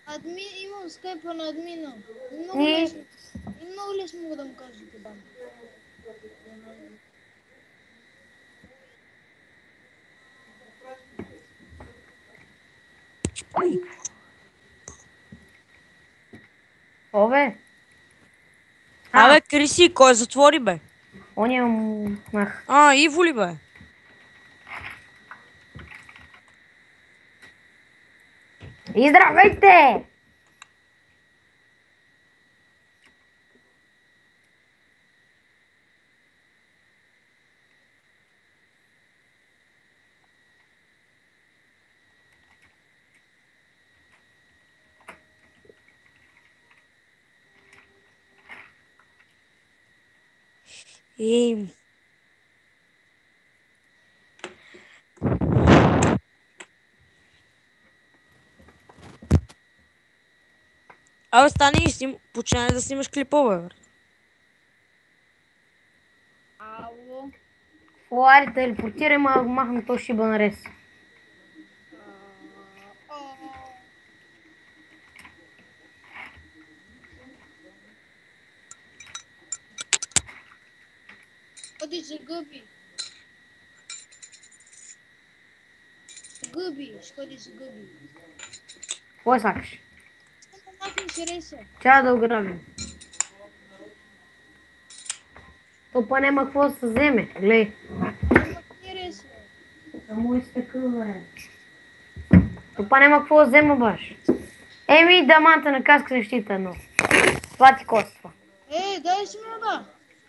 Имам скайпа на админа. Много И лесно. И много лесно мога да му кажа да дам. Ове, Абе, Криси, кой затвори, бе? оня му мах. Иво ли, бе? И здравейте! Ей, абе, стани и починай да снимаш клипове, бе. Ало. Фуари, телепортирай, махам то шиба нарез. Ходи се гъби. Гъбиш, ходи се гъби. Кой сакаш? Махнеш реса. Чая да ограбим. То па нема какво да се вземе. Глей. Махни реса. Само изтъкъл, бе. То па нема какво да взема баш. Еми, даманта на каска защита, но. Това ти коства. Дай си ме, ба.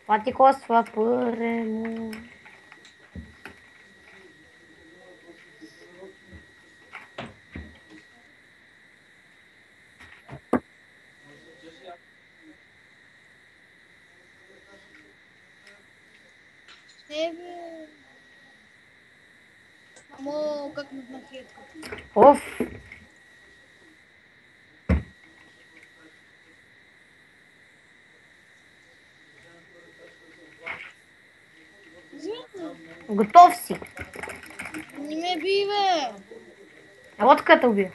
Това ти коства пъремо. Бе. Амо, как ме нахият. Оф. Заедно. Готов си. Не ме би, бе. Лодка те убива.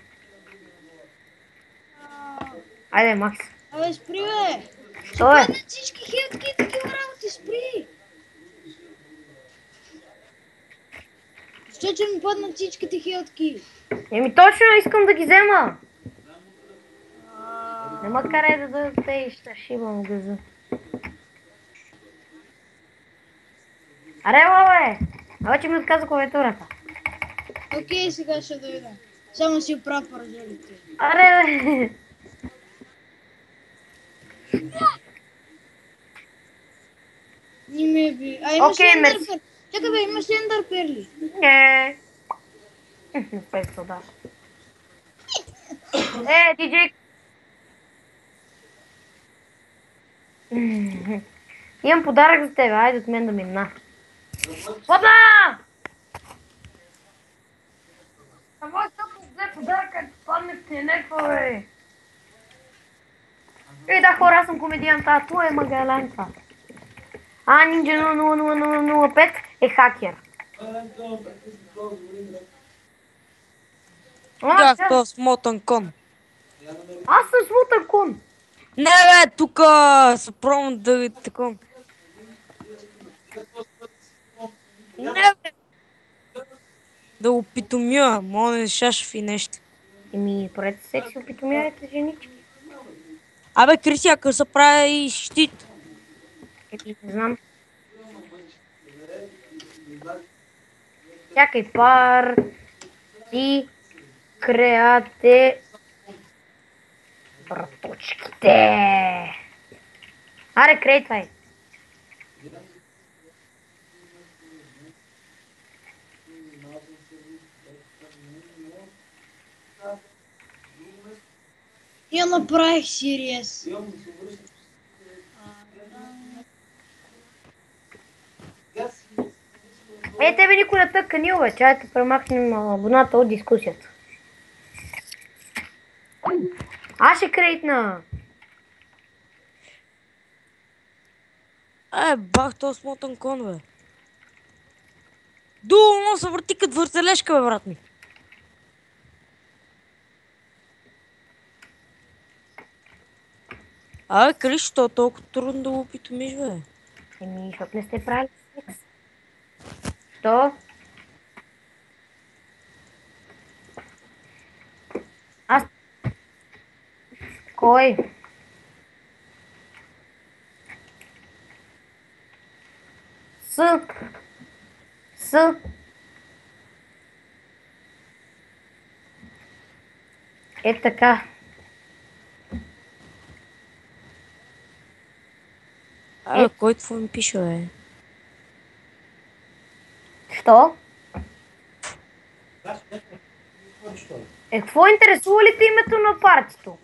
Айде, Макс. Абе, спри, бе. Що е? Паднат всички хилтки и такива работи, спри. Защо че ми паднат всичките хилтки? Еми точно искам да ги взема. Нема карай да те ще шибам газа. Аре, бе! Абе, че ми отказа клавиатурата. Окей, сега ще дойда. Само си оправя паралелите. Аре, бе! Не ме би. Имаш Окей, ендър мерси. перли. Чакай, бе, имаш ендър перли. Не. Не песо, да. Диджей. Имам подарък за тебе, айде от мен да минна. Падна! Ама тъпо взе подаръка, падне ти някаква, бе. Да, хора, аз съм комедиант, това е Магаланка. Ninja 00005 е хакер. Бях то смотан кон. Аз съм смутен кон. Не, бе, тука се пробвам да така. Не, бе. Да опитомя, моля, шашев и нещо. Еми, поред секси опитомявайте женички. Абе, Криси, ако се прави и щит. Не знам. Чакай, пар и креате враточките. Аре, крейтвай. Я направих сириес. Тебе никой не тъка ни, бе. Чай да премахнем абоната от дискусията. Аз ще крейтна. Бах то смотан кон, бе. Долу се върти като въртележка, бе, брат ми. Абе, Крис, що е толкова трудно да го опитомиш, бе? Защото не сте правили секс. Що? Аз... Кой? С. С. Е така. Абе, кой какво ми пише, бе? Що? Какво интересува ли те името на партито?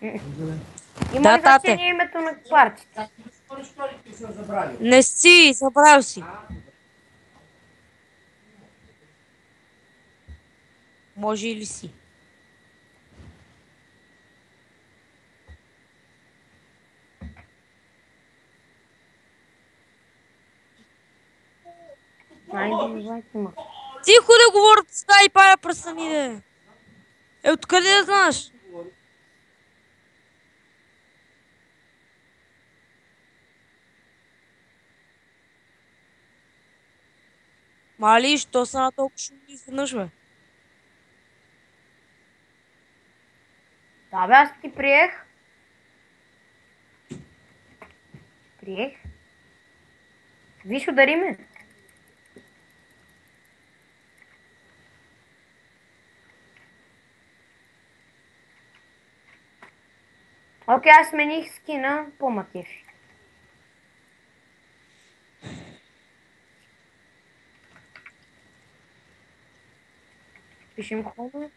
Има Да, ли тате. значение името на партито? Не си, забравил си. Може или си. Айде, давайте ма. Тихо да говорят с тази пая пръстани, де. Е, откъде да знаеш? Мали, що са на толкова шумни изведнъж, бе? Да, бе, аз ти приех. Приех. Виж, удари ме. Окей, аз смених скина по макеш. Пишем хода.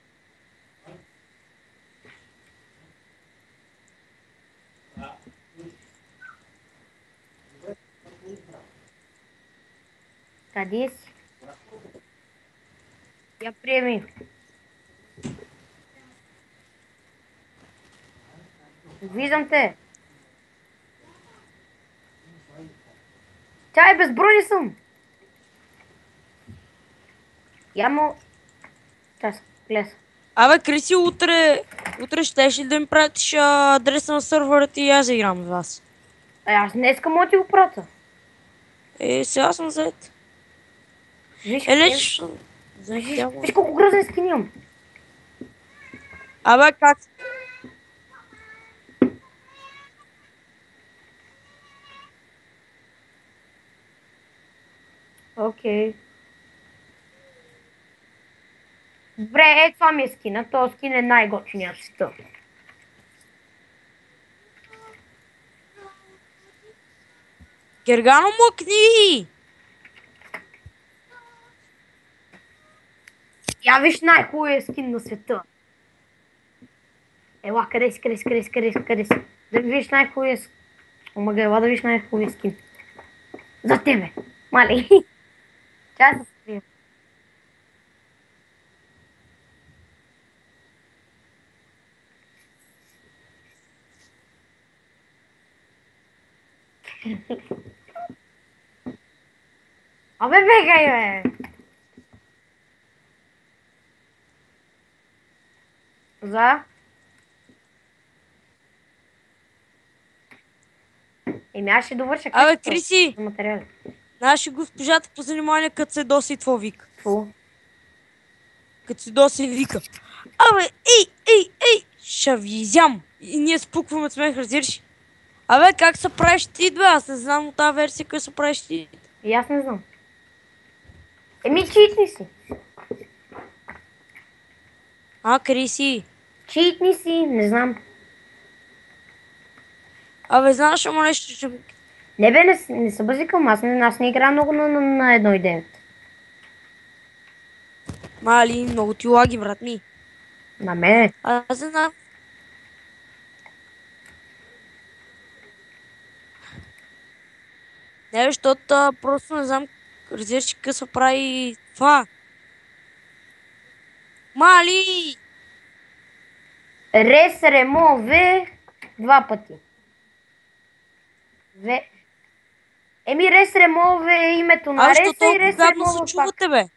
Къде си? Я приеми. Виждам те. Чай, безбройни съм. Я му... Час, гледа. Абе, Криси, утре щеш ли да ми пратиш адреса на сървърата и аз да играм с вас? Аз днеска мога ти го прата. Е, сега съм зает. Виж, Е, не, виж, че... виж колко грозен скин имам. Абе, как? Окей. Добре, е, това ми е скина. Този скин е най-готиният в света. Гергано мъкни! Я виж най-хубавия скин на света. Ела, къде си, къде си, къде си, къде си, къде си. Да виж най-хубавия скин. Омага, ела да виж най-хубавия скин. За тебе. Мали. Чай се скрия. Абе, бегай, бе! За? Еми, аз ще довърша Абе, къщата Криси! за материали. Наши госпожата по занимание, като се доси какво вика. Какво? Като се доси вика. Абе, ей, ще ви изям. И ние спукваме от смех, разбираш? Абе, как се правиш ти, бе? Аз не знам от тази версия, как се правиш ти. И аз не знам. Еми, читни си. Криси. Читни си, не знам. Абе, знаеш, ама нещо, че... Не бе, не се базикам, аз не играя много на 1.9. Мали, много ти лаги, брат ми. На мене. Аз не знам. Не, защото просто не знам, разбираш, как се прави това. Мали! Рес, ремо, В, 2 пъти. В. Еми, рес, ремо, В е името на Абе, що реса и толкова рес, гадно ремо, се В пак. чувате, бе?